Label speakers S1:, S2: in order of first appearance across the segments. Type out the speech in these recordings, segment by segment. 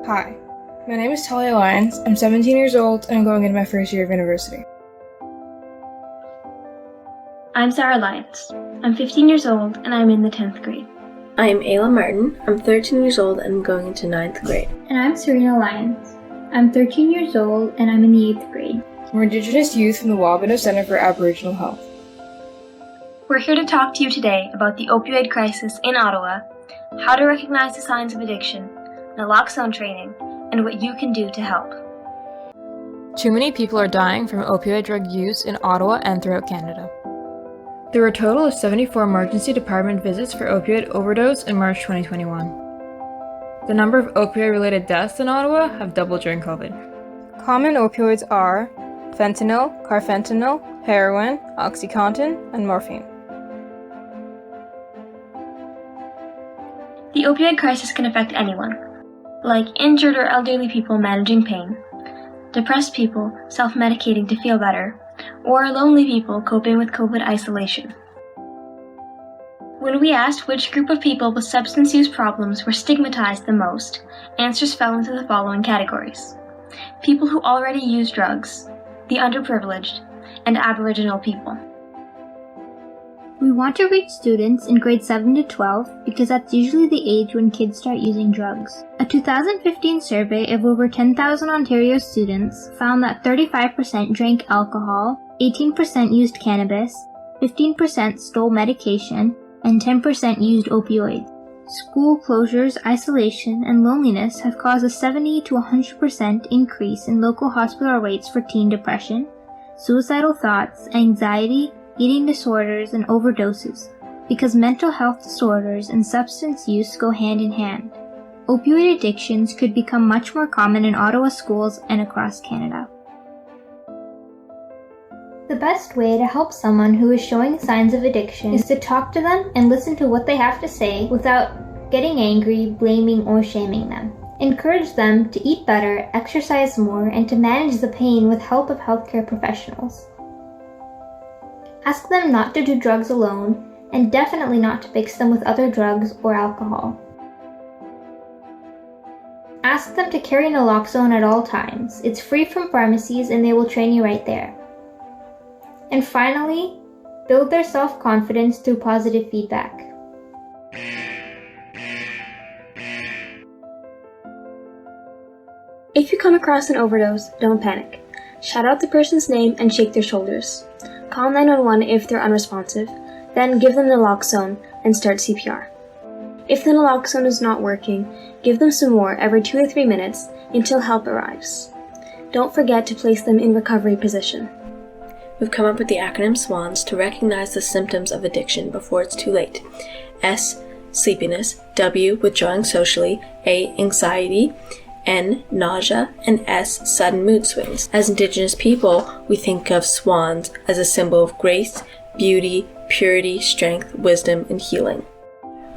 S1: Hi, my name is Talia Lyons. I'm 17 years old and I'm going into my first year of university.
S2: I'm Sarah Lyons. I'm 15 years old and I'm in the 10th grade.
S3: I'm Ayla Martin. I'm 13 years old and I'm going into 9th grade.
S4: And I'm Serena Lyons. I'm 13 years old and I'm in the 8th grade.
S1: We're Indigenous youth from the Wabindo Centre for Aboriginal Health.
S2: We're here to talk to you today about the opioid crisis in Ottawa, how to recognize the signs of addiction, naloxone training, and what you can do to help.
S5: Too many people are dying from opioid drug use in Ottawa and throughout Canada. There were a total of 74 emergency department visits for opioid overdose in March 2021. The number of opioid-related deaths in Ottawa have doubled during COVID.
S1: Common opioids are fentanyl, carfentanil, heroin, OxyContin, and morphine.
S2: The opioid crisis can affect anyone, like injured or elderly people managing pain, depressed people self-medicating to feel better, or lonely people coping with COVID isolation. When we asked which group of people with substance use problems were stigmatized the most, answers fell into the following categories: people who already use drugs, the underprivileged, and Aboriginal people.
S4: We want to reach students in grades 7 to 12 because that's usually the age when kids start using drugs. A 2015 survey of over 10,000 Ontario students found that 35% drank alcohol, 18% used cannabis, 15% stole medication, and 10% used opioids. School closures, isolation, and loneliness have caused a 70 to 100% increase in local hospital rates for teen depression, suicidal thoughts, anxiety, eating disorders, and overdoses, because mental health disorders and substance use go hand in hand. Opioid addictions could become much more common in Ottawa schools and across Canada. The best way to help someone who is showing signs of addiction is to talk to them and listen to what they have to say without getting angry, blaming, or shaming them. Encourage them to eat better, exercise more, and to manage the pain with help of healthcare professionals. Ask them not to do drugs alone, and definitely not to mix them with other drugs or alcohol. Ask them to carry naloxone at all times. It's free from pharmacies and they will train you right there. And finally, build their self-confidence through positive feedback.
S2: If you come across an overdose, don't panic. Shout out the person's name and shake their shoulders. Call 911 if they're unresponsive, then give them naloxone and start CPR. If the naloxone is not working, give them some more every 2 to 3 minutes until help arrives. Don't forget to place them in recovery position.
S3: We've come up with the acronym SWANS to recognize the symptoms of addiction before it's too late. S, sleepiness, W, withdrawing socially, A, anxiety, N, nausea, and S, sudden mood swings. As Indigenous people, we think of swans as a symbol of grace, beauty, purity, strength, wisdom, and healing.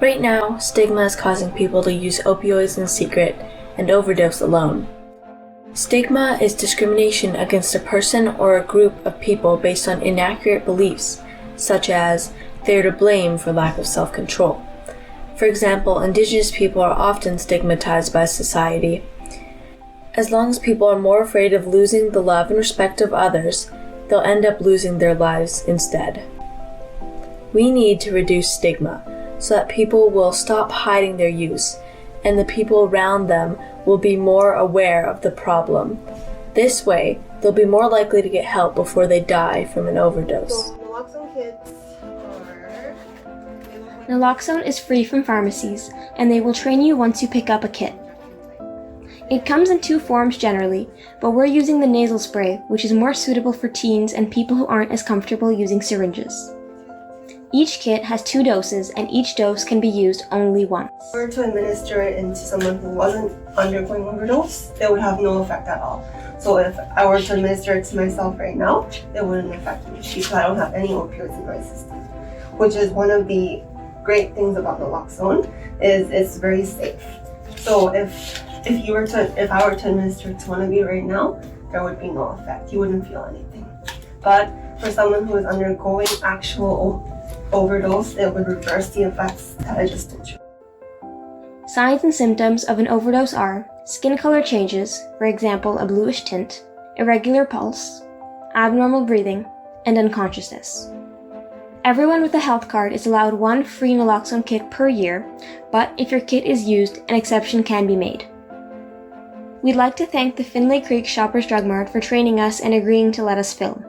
S3: Right now, stigma is causing people to use opioids in secret and overdose alone. Stigma is discrimination against a person or a group of people based on inaccurate beliefs, such as they're to blame for lack of self-control. For example, Indigenous people are often stigmatized by society. As long as people are more afraid of losing the love and respect of others, they'll end up losing their lives instead. We need to reduce stigma so that people will stop hiding their use, and the people around them will be more aware of the problem. This way, they'll be more likely to get help before they die from an overdose.
S2: Naloxone is free from pharmacies, and they will train you once you pick up a kit. It comes in 2 forms generally, but we're using the nasal spray, which is more suitable for teens and people who aren't as comfortable using syringes. Each kit has 2 doses, and each dose can be used only once.
S6: If I were to administer it into someone who wasn't undergoing overdose, it would have no effect at all. So if I were to administer it to myself right now, it wouldn't affect me because I don't have any opioids in my system, which is one of the great things about naloxone, is it's very safe. So if I were to administer it to one of you right now, there would be no effect. You wouldn't feel anything. But for someone who is undergoing actual overdose, it would reverse the effects that I just told you.
S2: Signs and symptoms of an overdose are skin color changes, for example, a bluish tint, irregular pulse, abnormal breathing, and unconsciousness. Everyone with a health card is allowed one free naloxone kit per year, but if your kit is used, an exception can be made. We'd like to thank the Findlay Creek Shoppers Drug Mart for training us and agreeing to let us film.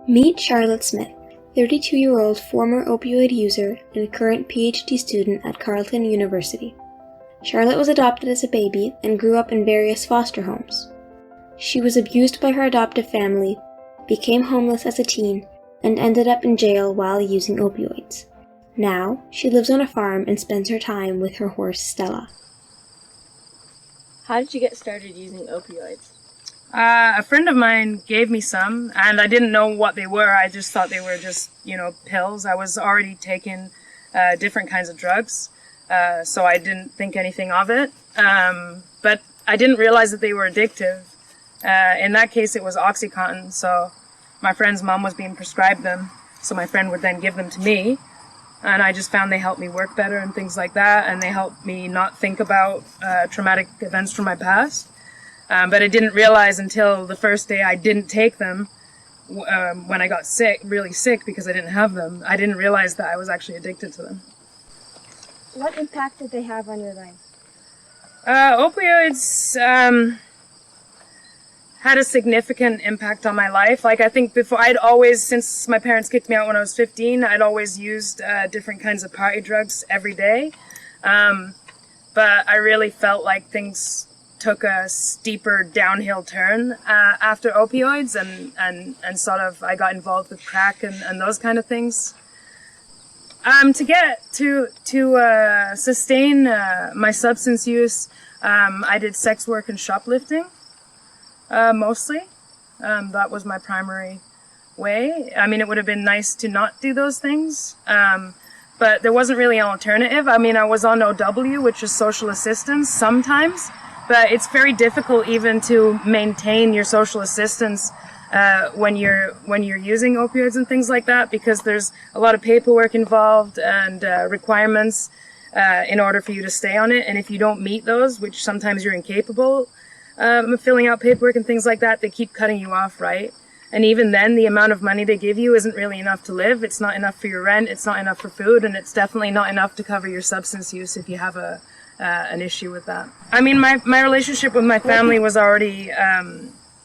S2: Meet Charlotte Smith, 32-year-old former opioid user and a current PhD student at Carleton University. Charlotte was adopted as a baby and grew up in various foster homes. She was abused by her adoptive family, became homeless as a teen, and ended up in jail while using opioids. Now, she lives on a farm and spends her time with her horse Stella.
S3: How did you get started using opioids?
S7: A friend of mine gave me some, and I didn't know what they were. I just thought they were just, pills. I was already taking different kinds of drugs, so I didn't think anything of it. But I didn't realize that they were addictive. In that case, it was OxyContin, so my friend's mom was being prescribed them, so my friend would then give them to me, and I just found they helped me work better and things like that, and they helped me not think about traumatic events from my past. But I didn't realize until the first day I didn't take them, when I got really sick because I didn't have them, I didn't realize that I was actually addicted to them.
S2: What impact did they have on your life?
S7: Opioids had a significant impact on my life. Like, I think before, since my parents kicked me out when I was 15, I'd always used different kinds of party drugs every day. But I really felt like things took a steeper downhill turn after opioids, and sort of I got involved with crack and those kind of things. To sustain my substance use, I did sex work and shoplifting. Mostly. That was my primary way. I mean, it would have been nice to not do those things, but there wasn't really an alternative. I mean, I was on OW, which is social assistance sometimes, but it's very difficult even to maintain your social assistance when you're using opioids and things like that, because there's a lot of paperwork involved and requirements in order for you to stay on it. And if you don't meet those, which sometimes you're incapable filling out paperwork and things like that, they keep cutting you off, right? And even then, the amount of money they give you isn't really enough to live. It's not enough for your rent, it's not enough for food, and it's definitely not enough to cover your substance use if you have an issue with that. I mean, my relationship with my family was already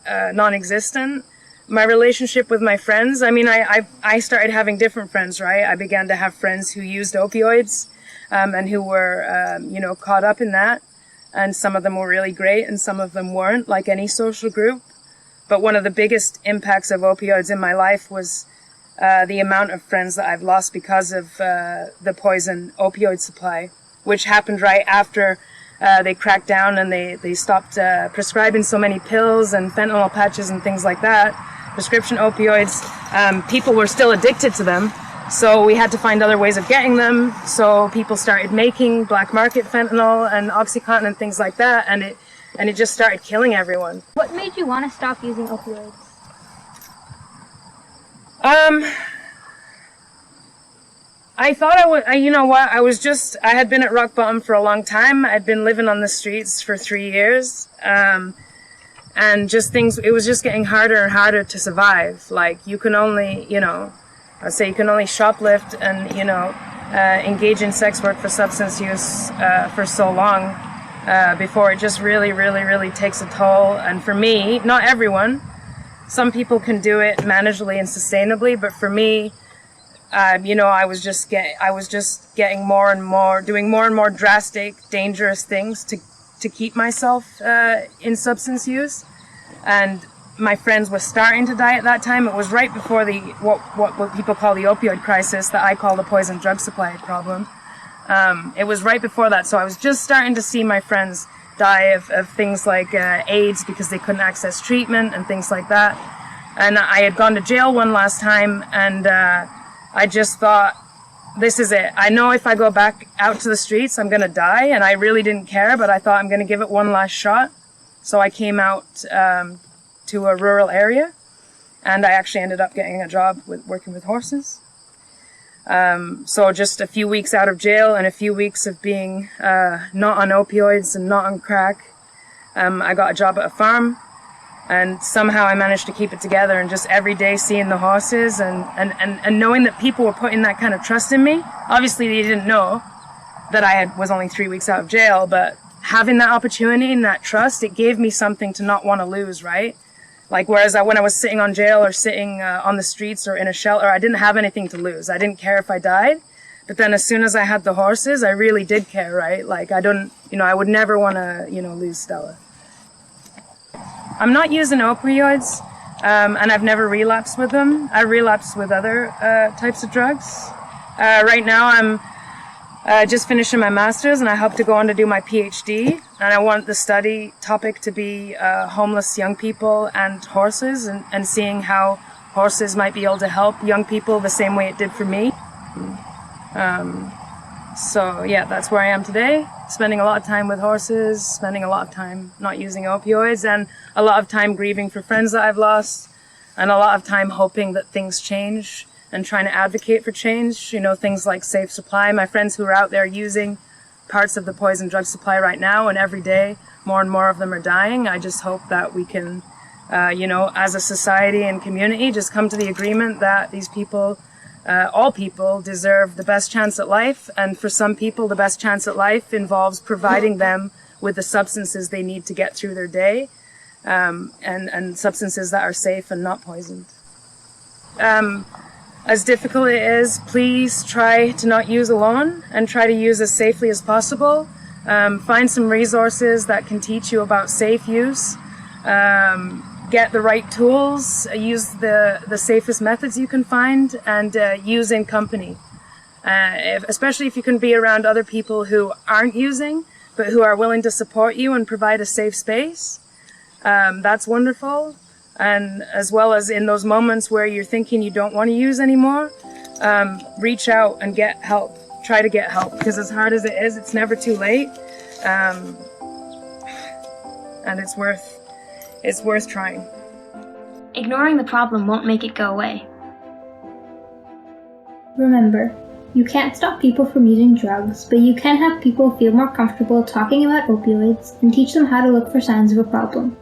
S7: non-existent. My relationship with my friends, I mean, I started having different friends, right? I began to have friends who used opioids and who were, caught up in that. And some of them were really great and some of them weren't, like any social group. But one of the biggest impacts of opioids in my life was the amount of friends that I've lost because of the poison opioid supply, which happened right after they cracked down and they stopped prescribing so many pills and fentanyl patches and things like that. Prescription opioids, people were still addicted to them. So we had to find other ways of getting them. So people started making black market fentanyl and OxyContin and things like that, and it just started killing everyone.
S4: What made you want to stop using opioids?
S7: I thought I had been at rock bottom for a long time. I'd been living on the streets for 3 years. And it was just getting harder and harder to survive. Like, you can only, I'd say you can only shoplift and, engage in sex work for substance use for so long before it just really, really, really takes a toll. And for me, not everyone, some people can do it manageably and sustainably, but for me, I was just getting more and more, doing more and more drastic, dangerous things to keep myself in substance use. And my friends were starting to die at that time. It was right before what people call the opioid crisis, that I call the poison drug supply problem. It was right before that, so I was just starting to see my friends die of things like AIDS because they couldn't access treatment and things like that. And I had gone to jail one last time, and I just thought, this is it. I know if I go back out to the streets, I'm going to die, and I really didn't care, but I thought I'm going to give it one last shot. So I came out to a rural area, and I actually ended up getting a job working with horses. So just a few weeks out of jail and a few weeks of being not on opioids and not on crack, I got a job at a farm, and somehow I managed to keep it together, and just every day seeing the horses and knowing that people were putting that kind of trust in me. Obviously they didn't know that I was only 3 weeks out of jail, but having that opportunity and that trust, it gave me something to not want to lose, right? Like, whereas when I was sitting on jail or sitting on the streets or in a shelter, I didn't have anything to lose. I didn't care if I died. But then as soon as I had the horses, I really did care, right? Like, I would never want to, lose Stella. I'm not using opioids, and I've never relapsed with them. I relapsed with other types of drugs. Right now I'm just finishing my master's, and I hope to go on to do my PhD. And I want the study topic to be homeless young people and horses, and seeing how horses might be able to help young people the same way it did for me. So yeah, that's where I am today, spending a lot of time with horses, spending a lot of time not using opioids, and a lot of time grieving for friends that I've lost, and a lot of time hoping that things change and trying to advocate for change. Things like safe supply. My friends who are out there using parts of the poison drug supply right now, and every day more and more of them are dying. I just hope that we can, as a society and community, just come to the agreement that these people, all people, deserve the best chance at life. And for some people, the best chance at life involves providing them with the substances they need to get through their day, and substances that are safe and not poisoned. As difficult it is, please try to not use alone, and try to use as safely as possible. Find some resources that can teach you about safe use. Get the right tools, use the safest methods you can find, and use in company. Especially if you can be around other people who aren't using, but who are willing to support you and provide a safe space. That's wonderful. And as well as in those moments where you're thinking you don't want to use anymore, reach out and get help. Try to get help, because as hard as it is, it's never too late. And it's worth trying.
S2: Ignoring the problem won't make it go away.
S4: Remember, you can't stop people from using drugs, but you can have people feel more comfortable talking about opioids and teach them how to look for signs of a problem.